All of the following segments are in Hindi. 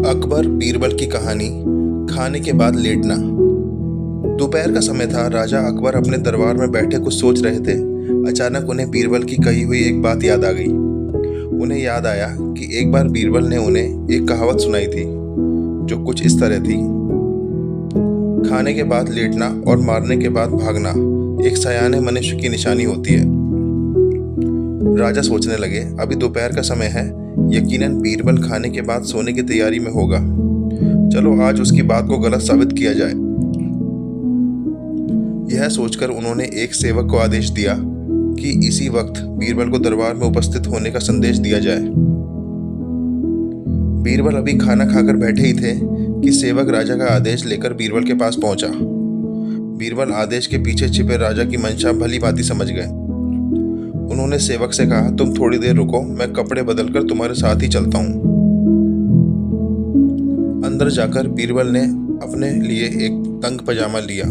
अकबर बीरबल की कहानी। खाने के बाद लेटना। दोपहर का समय था। राजा अकबर अपने दरबार में बैठे कुछ सोच रहे थे। अचानक उन्हें बीरबल की कही हुई एक बात याद आ गई। उन्हें याद आया कि एक बार बीरबल ने उन्हें एक कहावत सुनाई थी जो कुछ इस तरह थी। खाने के बाद लेटना और मारने के बाद भागना एक सयाने मनुष्य की निशानी होती है। राजा सोचने लगे, अभी दोपहर का समय है, यकीनन बीरबल खाने के बाद सोने की तैयारी में होगा। चलो आज उसकी बात को गलत साबित किया जाए। यह सोचकर उन्होंने एक सेवक को आदेश दिया कि इसी वक्त बीरबल को दरबार में उपस्थित होने का संदेश दिया जाए। बीरबल अभी खाना खाकर बैठे ही थे कि सेवक राजा का आदेश लेकर बीरबल के पास पहुंचा। बीरबल आदेश के पीछे छिपे राजा की मंशा भली भांति समझ गए। उन्होंने सेवक से कहा, तुम थोड़ी देर रुको, मैं कपड़े बदलकर तुम्हारे साथ ही चलता हूँ। अंदर जाकर बीरबल ने अपने लिए एक तंग पजामा लिया।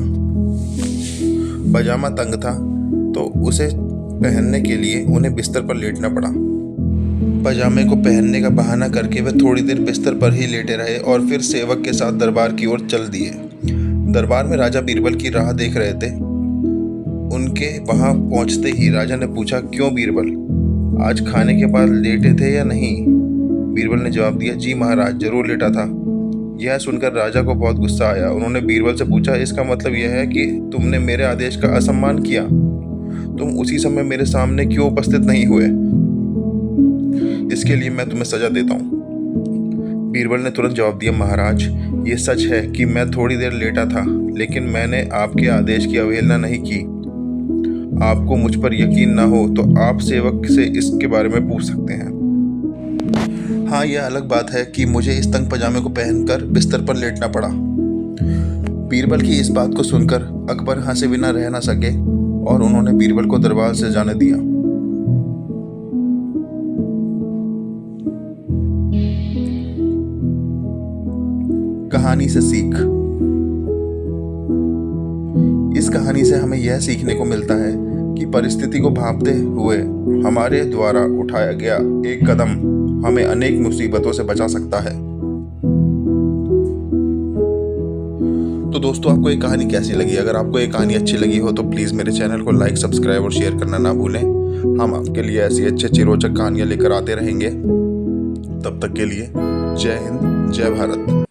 पजामा तंग था तो उसे पहनने के लिए उन्हें बिस्तर पर लेटना पड़ा। पजामे को पहनने का बहाना करके वे थोड़ी देर बिस्तर पर ही लेटे रहे और फिर सेवक के साथ दरबार की ओर चल दिए। दरबार में राजा बीरबल की राह देख रहे थे। उनके वहां पहुंचते ही राजा ने पूछा, क्यों बीरबल, आज खाने के बाद लेटे थे या नहीं? बीरबल ने जवाब दिया, जी महाराज, जरूर लेटा था। यह सुनकर राजा को बहुत गुस्सा आया। उन्होंने बीरबल से पूछा, इसका मतलब यह है कि तुमने मेरे आदेश का असम्मान किया? तुम उसी समय मेरे सामने क्यों उपस्थित नहीं हुए? इसके लिए मैं तुम्हें सजा देता हूँ। बीरबल ने तुरंत जवाब दिया, महाराज, ये सच है कि मैं थोड़ी देर लेटा था, लेकिन मैंने आपके आदेश की अवहेलना नहीं की। आपको मुझ पर यकीन ना हो तो आप सेवक से इसके बारे में पूछ सकते हैं। हाँ, यह अलग बात है कि मुझे इस तंग पजामे को पहनकर बिस्तर पर लेटना पड़ा। बीरबल की इस बात को सुनकर अकबर हंसे बिना रह न सके और उन्होंने बीरबल को दरबार से जाने दिया। कहानी से सीख। इस कहानी से हमें यह सीखने को मिलता है कि परिस्थिति को भांपते हुए हमारे द्वारा उठाया गया एक कदम हमें अनेक मुसीबतों से बचा सकता है। तो दोस्तों, आपको ये कहानी कैसी लगी? अगर आपको ये कहानी अच्छी लगी हो तो प्लीज़ मेरे चैनल को लाइक, सब्सक्राइब और शेयर करना ना भूलें। हम आपके लिए ऐसी अच्छी रोचक कहानियाँ लेकर आते रहेंगे। तब तक के लिए जय हिंद, जय भारत।